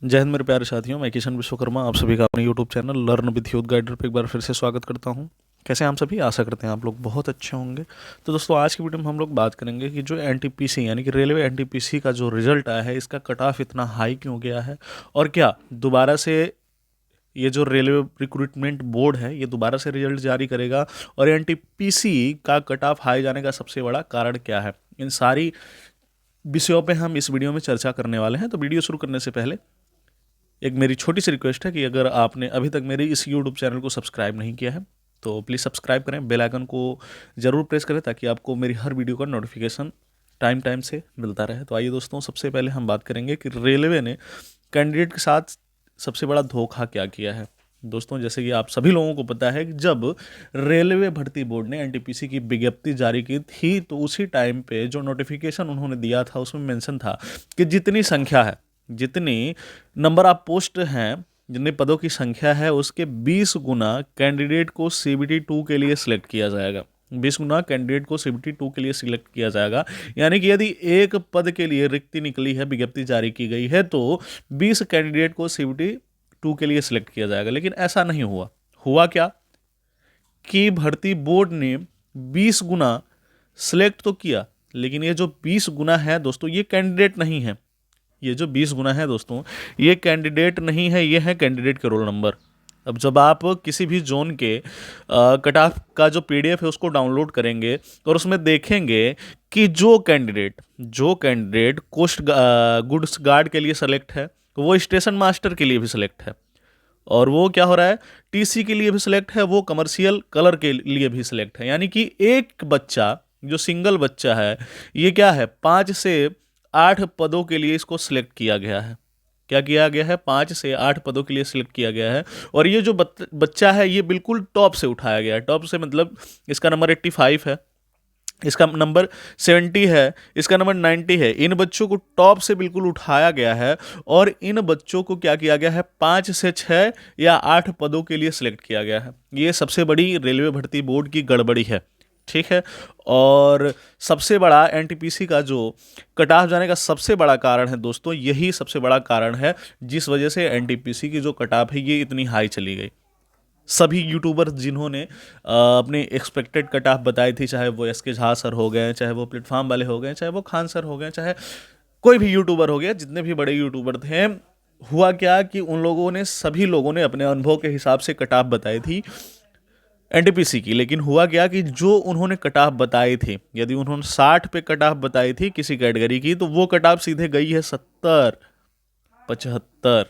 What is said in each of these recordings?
जय हिंद मेरे प्यारे साथियों, मैं किशन विश्वकर्मा आप सभी का अपने YouTube channel learn with youth guider पे एक बार फिर से स्वागत करता हूं। कैसे हैं आप सभी? आशा करते हैं आप लोग बहुत अच्छे होंगे। तो दोस्तों, आज की वीडियो में हम लोग बात करेंगे कि जो एनटीपीसी यानी कि रेलवे एनटीपीसी का जो रिजल्ट आया है, इसका कट ऑफ इतना हाई क्यों गया है, और क्या दोबारा से ये जो रेलवे रिक्रूटमेंट बोर्ड है ये दोबारा से रिजल्ट जारी करेगा, और एनटीपीसी का कट ऑफ हाई जाने का सबसे बड़ा कारण क्या है, इन सारी विषयों पे हम इस वीडियो में चर्चा करने वाले हैं। तो वीडियो शुरू करने से पहले एक मेरी छोटी सी रिक्वेस्ट है कि अगर आपने अभी तक मेरे इस यूट्यूब चैनल को सब्सक्राइब नहीं किया है तो प्लीज़ सब्सक्राइब करें, बेल आइकन को ज़रूर प्रेस करें ताकि आपको मेरी हर वीडियो का नोटिफिकेशन टाइम टाइम से मिलता रहे। तो आइए दोस्तों, सबसे पहले हम बात करेंगे कि रेलवे ने कैंडिडेट के साथ सबसे बड़ा धोखा क्या किया है। दोस्तों, जैसे कि आप सभी लोगों को पता है कि जब रेलवे भर्ती बोर्ड ने एनटीपीसी की विज्ञप्ति जारी की थी तो उसी टाइम पे जो नोटिफिकेशन उन्होंने दिया था उसमें मेंशन था कि जितनी संख्या है, जितनी नंबर ऑफ पोस्ट हैं, जितने पदों की संख्या है उसके 20 गुना कैंडिडेट को सीबीटी 2 के लिए सिलेक्ट किया जाएगा। 20 गुना कैंडिडेट को सीबीटी 2 के लिए सिलेक्ट किया जाएगा। यानी कि यदि एक पद के लिए रिक्ति निकली है, विज्ञप्ति जारी की गई है, तो 20 कैंडिडेट को सीबीटी 2 के लिए सिलेक्ट किया जाएगा। लेकिन ऐसा नहीं हुआ। हुआ क्या कि भर्ती बोर्ड ने 20 गुना सिलेक्ट तो किया, लेकिन ये जो 20 गुना है दोस्तों, ये कैंडिडेट नहीं है। ये जो 20 गुना है दोस्तों, ये कैंडिडेट नहीं है, ये है कैंडिडेट के रोल नंबर। अब जब आप किसी भी जोन के कट ऑफ का जो पीडीएफ है उसको डाउनलोड करेंगे और उसमें देखेंगे कि जो कैंडिडेट कोस्ट गुड्स गार्ड के लिए सेलेक्ट है, वो स्टेशन मास्टर के लिए भी सिलेक्ट है, और वो क्या हो रहा है, टीसी के लिए भी सिलेक्ट है, वो कमर्शियल कलर के लिए भी सिलेक्ट है। यानी कि एक बच्चा, जो सिंगल बच्चा है, ये क्या है, 5 से 8 पदों के लिए इसको सिलेक्ट किया गया है। क्या किया गया है? 5 से 8 पदों के लिए सिलेक्ट किया गया है। और ये जो बच्चा है ये बिल्कुल टॉप से उठाया गया है। टॉप से मतलब इसका नंबर 85 है, इसका नंबर 70 है, इसका नंबर 90 है। इन बच्चों को टॉप से बिल्कुल उठाया गया है, और इन बच्चों को क्या किया गया है, 5 से 6 या 8 पदों के लिए सिलेक्ट किया गया है। ये सबसे बड़ी रेलवे भर्ती बोर्ड की गड़बड़ी है, ठीक है। और सबसे बड़ा एनटीपीसी का जो कट ऑफ जाने का सबसे बड़ा कारण है दोस्तों, यही सबसे बड़ा कारण है जिस वजह से एनटीपीसी की जो कट ऑफ है ये इतनी हाई चली गई। सभी यूट्यूबर्स जिन्होंने अपने एक्सपेक्टेड कट ऑफ बताई थी, चाहे वो एस के झा सर हो गए, चाहे वो प्लेटफॉर्म वाले हो गए, चाहे वो खान सर हो गए, चाहे कोई भी यूट्यूबर हो गया, जितने भी बड़े यूट्यूबर थे, हुआ क्या कि उन लोगों ने, सभी लोगों ने अपने अनुभव के हिसाब से कट ऑफ बताई थी एनटीपीसी की। लेकिन हुआ क्या कि जो उन्होंने कट ऑफ बताई थी, यदि उन्होंने 60 पे कट ऑफ बताई थी किसी कैटेगरी की, तो वो कट ऑफ सीधे गई है 70, 75,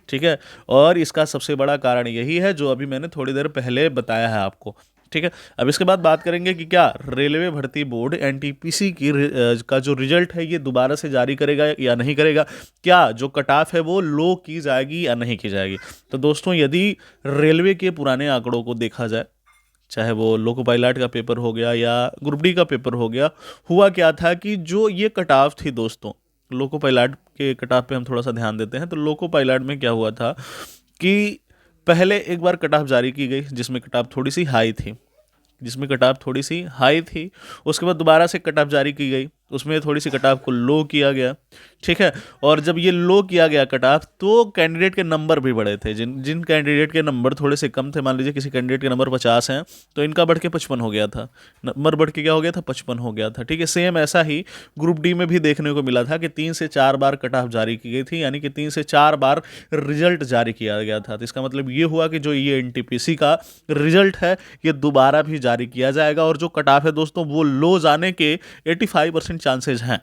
ठीक है। और इसका सबसे बड़ा कारण यही है जो अभी मैंने थोड़ी देर पहले बताया है आपको, ठीक है। अब इसके बाद बात करेंगे कि क्या रेलवे भर्ती बोर्ड एनटीपीसी की का जो रिजल्ट है ये दोबारा से जारी करेगा या नहीं करेगा, क्या जो कट ऑफ है वो लो की जाएगी या नहीं की जाएगी। तो दोस्तों, यदि रेलवे के पुराने आंकड़ों को देखा जाए, चाहे वो लोको पायलट का पेपर हो गया या ग्रुप डी का पेपर हो गया, हुआ क्या था कि जो ये कट ऑफ थी दोस्तों, लोको पायलट के कट ऑफ पे हम थोड़ा सा ध्यान देते हैं। तो लोको पायलट में क्या हुआ था कि पहले एक बार कट ऑफ जारी की गई जिसमें कट ऑफ थोड़ी सी हाई थी, उसके बाद दोबारा से कट ऑफ जारी की गई, उसमें थोड़ी सी कट ऑफ को लो किया गया, ठीक है। और जब ये लो किया गया कट ऑफ, तो कैंडिडेट के नंबर भी बढ़े थे। जिन जिन कैंडिडेट के नंबर थोड़े से कम थे, मान लीजिए किसी कैंडिडेट के नंबर 50 हैं, तो इनका बढ़ के 55 हो गया था, नंबर बढ़ के क्या हो गया था, 55 हो गया था, ठीक है। सेम ऐसा ही ग्रुप डी में भी देखने को मिला था कि 3 से 4 बार कट ऑफ जारी की गई थी, यानी कि 3 से 4 बार रिजल्ट जारी किया गया था। तो इसका मतलब ये हुआ कि जो ये एनटीपीसी का रिजल्ट है ये दोबारा भी जारी किया जाएगा, और जो कट ऑफ है दोस्तों वो लो जाने के 85% चांसेज हैं,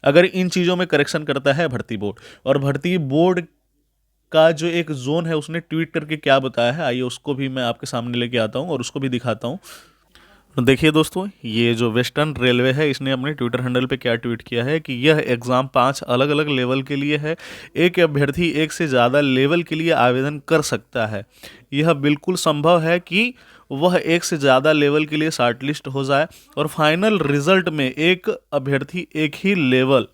अगर इन चीज़ों में करेक्शन करता है भर्ती बोर्ड। और भर्ती बोर्ड का जो एक जोन है उसने ट्वीट करके क्या बताया है, आइए उसको भी मैं आपके सामने लेके आता हूँ और उसको भी दिखाता हूँ। तो देखिए दोस्तों, ये जो वेस्टर्न रेलवे है इसने अपने ट्विटर हैंडल पे क्या ट्वीट किया है कि यह एग्ज़ाम 5 अलग अलग लेवल के लिए है। एक अभ्यर्थी एक से ज़्यादा लेवल के लिए आवेदन कर सकता है। यह बिल्कुल संभव है कि वह एक से ज़्यादा लेवल के लिए शॉर्टलिस्ट हो जाए, और फाइनल रिजल्ट में एक अभ्यर्थी एक ही लेवल,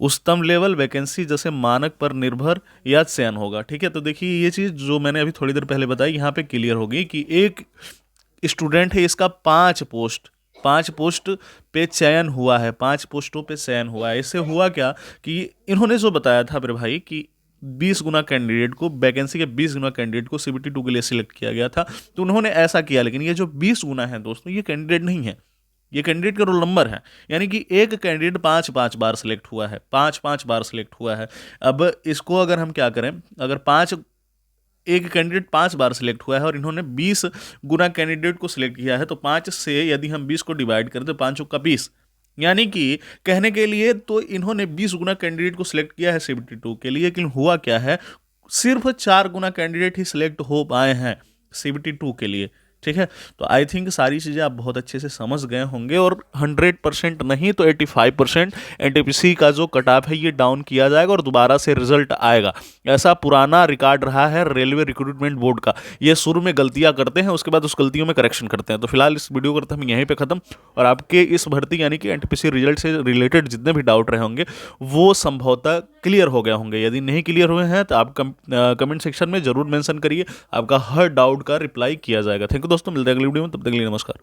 उच्चतम लेवल वैकेंसी जैसे मानक पर निर्भर या चयन होगा, ठीक है। तो देखिए, ये चीज़ जो मैंने अभी थोड़ी देर पहले बताई यहाँ पे क्लियर होगी कि एक स्टूडेंट है, इसका 5 पोस्ट 5 पोस्ट पे चयन हुआ है, 5 पोस्टों पे चयन हुआ है। इससे हुआ क्या कि इन्होंने जो बताया था मेरे भाई कि 20 गुना कैंडिडेट को, वैकेंसी के 20 गुना कैंडिडेट को CBT 2 के लिए सिलेक्ट किया गया था, तो उन्होंने ऐसा किया। लेकिन ये जो 20 गुना है दोस्तों, ये कैंडिडेट नहीं है, ये कैंडिडेट का रोल नंबर है। यानी कि एक कैंडिडेट 5-5 बार सिलेक्ट हुआ है, 5-5 बार सिलेक्ट हुआ है। अब इसको अगर हम क्या करें, अगर एक कैंडिडेट 5 बार सिलेक्ट हुआ है और इन्होंने 20 गुना कैंडिडेट को सिलेक्ट किया है, तो 5 से यदि हम 20 को डिवाइड करें तो 5 का 20, यानी कि कहने के लिए तो इन्होंने 20 गुना कैंडिडेट को सिलेक्ट किया है CBT 2 के लिए। लेकिन हुआ क्या है, सिर्फ 4 गुना कैंडिडेट ही सिलेक्ट हो पाए हैं CBT 2 के लिए। ठीक है, तो आई थिंक सारी चीज़ें आप बहुत अच्छे से समझ गए होंगे, और 100% नहीं तो 85% NTPC का जो कट ऑफ है ये डाउन किया जाएगा और दोबारा से रिजल्ट आएगा। ऐसा पुराना रिकॉर्ड रहा है रेलवे रिक्रूटमेंट बोर्ड का। ये शुरू में गलतियां करते हैं, उसके बाद उस गलतियों में करेक्शन करते हैं। तो फिलहाल इस वीडियो करते हम यहीं पे खत्म, और आपके इस भर्ती यानी कि NTPC रिजल्ट से रिलेटेड जितने भी डाउट रहे होंगे वो संभवतः क्लियर हो गए होंगे। यदि नहीं क्लियर हुए हैं तो आप कमेंट सेक्शन में जरूर मेंशन करिए, आपका हर डाउट का रिप्लाई किया जाएगा। थैंक यू दोस्तों, मिलते हैं अगली वीडियो में, तब तक के लिए नमस्कार।